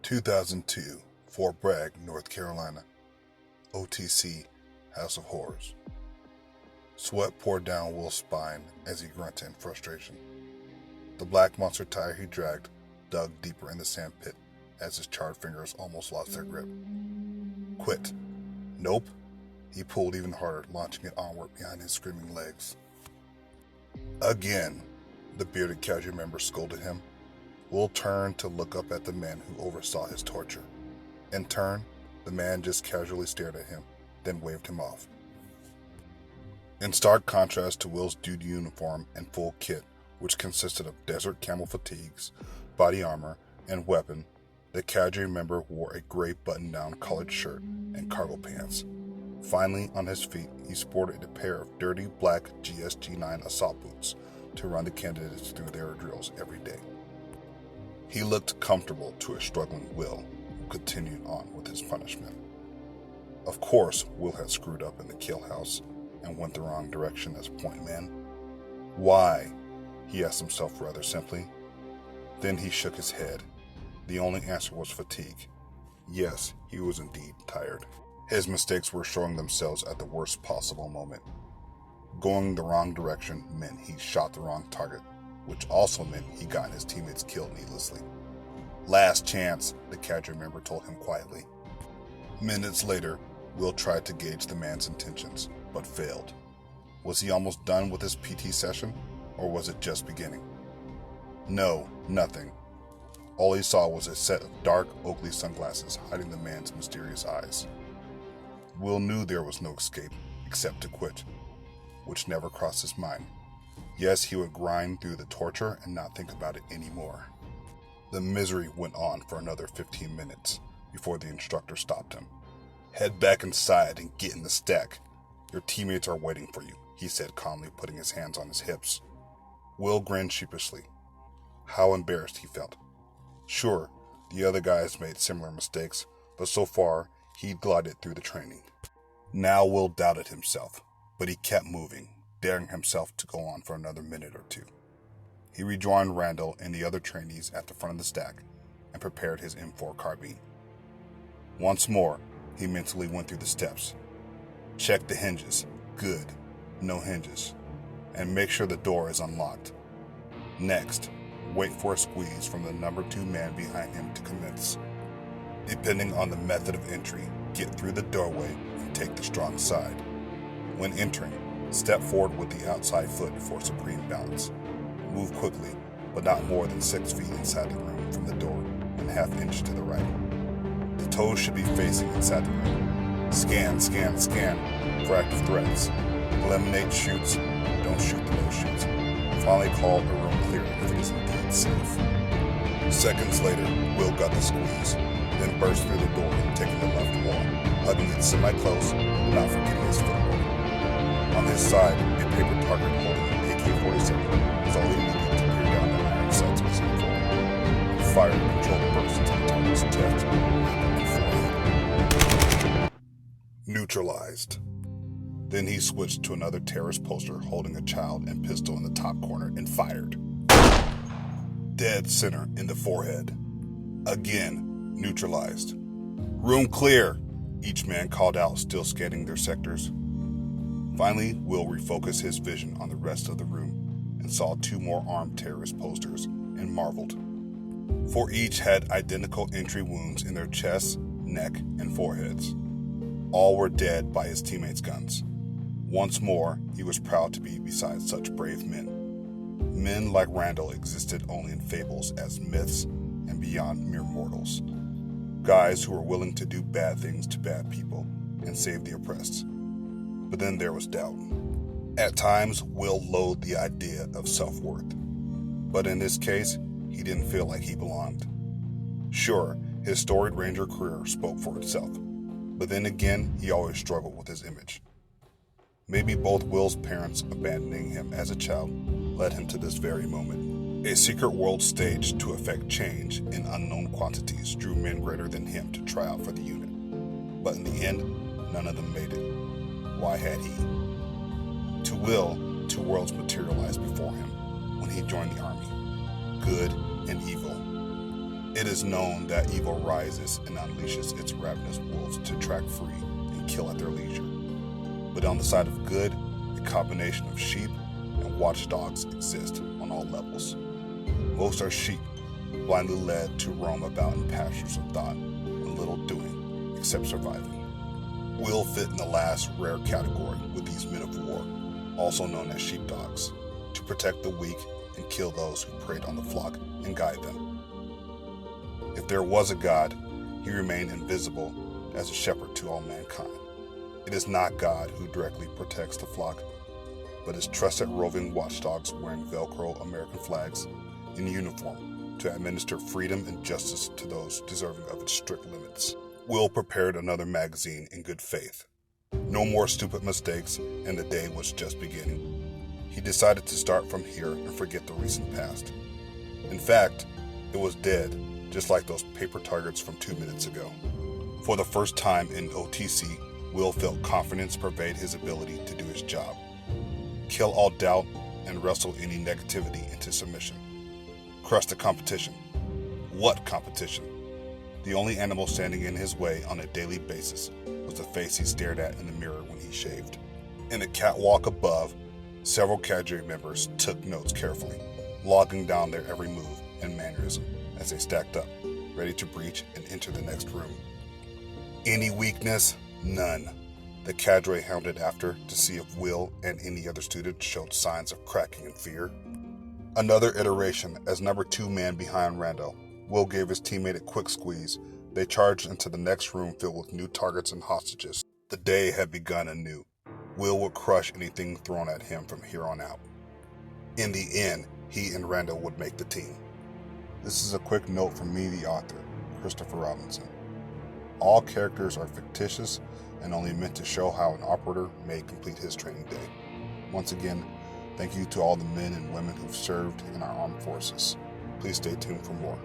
2002, Fort Bragg, North Carolina. OTC, House of Horrors. Sweat poured down Will's spine as he grunted in frustration. The black monster tire he dragged dug deeper in the sand pit as his charred fingers almost lost their grip. Quit. Nope. He pulled even harder, launching it onward behind his screaming legs. Again, the bearded casual member scolded him. Will turned to look up at the man who oversaw his torture. In turn, the man just casually stared at him, then waved him off. In stark contrast to Will's duty uniform and full kit, which consisted of desert camel fatigues, body armor, and weapon, the cadre member wore a gray button-down collared shirt and cargo pants. Finally, on his feet, he sported a pair of dirty black GSG-9 assault boots to run the candidates through their drills every day. He looked comfortable to a struggling Will, who continued on with his punishment. Of course, Will had screwed up in the kill house and went the wrong direction as point man. Why? He asked himself rather simply. Then he shook his head. The only answer was fatigue. Yes, he was indeed tired. His mistakes were showing themselves at the worst possible moment. Going the wrong direction meant he shot the wrong target, which also meant he got his teammates killed needlessly. Last chance, the cadre member told him quietly. Minutes later, Will tried to gauge the man's intentions, but failed. Was he almost done with his PT session, or was it just beginning? No, nothing. All he saw was a set of dark, Oakley sunglasses hiding the man's mysterious eyes. Will knew there was no escape, except to quit, which never crossed his mind. Yes, he would grind through the torture and not think about it anymore. The misery went on for another 15 minutes before the instructor stopped him. Head back inside and get in the stack. Your teammates are waiting for you, he said calmly, putting his hands on his hips. Will grinned sheepishly. How embarrassed he felt. Sure, the other guys made similar mistakes, but so far, he'd glided through the training. Now Will doubted himself, but he kept moving, daring himself to go on for another minute or two. He rejoined Randall and the other trainees at the front of the stack and prepared his M4 carbine. Once more, he mentally went through the steps. Check the hinges. Good. No hinges. And make sure the door is unlocked. Next, wait for a squeeze from the number 2 man behind him to commence. Depending on the method of entry, get through the doorway and take the strong side. When entering, step forward with the outside foot for supreme balance. Move quickly, but not more than 6 feet inside the room from the door and half inch to the right. The toes should be facing inside the room. Scan, scan, scan for active threats. Eliminate shoots, don't shoot the no-shoots. Finally call a room clear if it is indeed safe. Seconds later, Will got the squeeze, then burst through the door, taking the left wall, hugging it semi-close, but not forgetting his footwork. On his side, a paper target holding an AK-47 was all he needed to peer down the iron sights of his M4. He fired a controlled burst into the target's chest and forehead. Neutralized. Then he switched to another terrorist poster holding a child and pistol in the top corner and fired. Dead center in the forehead. Again, neutralized. Room clear, each man called out, still scanning their sectors. Finally, Will refocused his vision on the rest of the room and saw 2 more armed terrorist posters and marveled. For each had identical entry wounds in their chests, neck, and foreheads. All were dead by his teammates' guns. Once more, he was proud to be beside such brave men. Men like Randall existed only in fables as myths and beyond mere mortals. Guys who were willing to do bad things to bad people and save the oppressed. But then there was doubt. At times, Will loathed the idea of self-worth. But in this case, he didn't feel like he belonged. Sure, his storied Ranger career spoke for itself. But then again, he always struggled with his image. Maybe both Will's parents abandoning him as a child led him to this very moment. A secret world staged to effect change in unknown quantities drew men greater than him to try out for the unit. But in the end, none of them made it. Why had he? To Will, 2 worlds materialized before him when he joined the army. Good and evil. It is known that evil rises and unleashes its ravenous wolves to track free and kill at their leisure. But on the side of good, a combination of sheep and watchdogs exist on all levels. Most are sheep, blindly led to roam about in pastures of thought and little doing except surviving. Will fit in the last rare category with these men of war, also known as sheepdogs, to protect the weak and kill those who preyed on the flock and guide them. If there was a God, he remained invisible as a shepherd to all mankind. It is not God who directly protects the flock, but his trusted roving watchdogs wearing Velcro American flags in uniform to administer freedom and justice to those deserving of its strict limits. Will prepared another magazine in good faith. No more stupid mistakes, and the day was just beginning. He decided to start from here and forget the recent past. In fact, it was dead, just like those paper targets from 2 minutes ago. For the first time in OTC, Will felt confidence pervade his ability to do his job. Kill all doubt and wrestle any negativity into submission. Crush the competition. What competition? The only animal standing in his way on a daily basis was the face he stared at in the mirror when he shaved. In the catwalk above, several cadre members took notes carefully, logging down their every move and mannerism as they stacked up, ready to breach and enter the next room. Any weakness? None. The cadre hounded after to see if Will and any other student showed signs of cracking in fear. Another iteration as number 2 man behind Randall. Will gave his teammate a quick squeeze. They charged into the next room filled with new targets and hostages. The day had begun anew. Will would crush anything thrown at him from here on out. In the end, he and Randall would make the team. This is a quick note from me, the author, Christopher Robinson. All characters are fictitious and only meant to show how an operator may complete his training day. Once again, thank you to all the men and women who've served in our armed forces. Please stay tuned for more.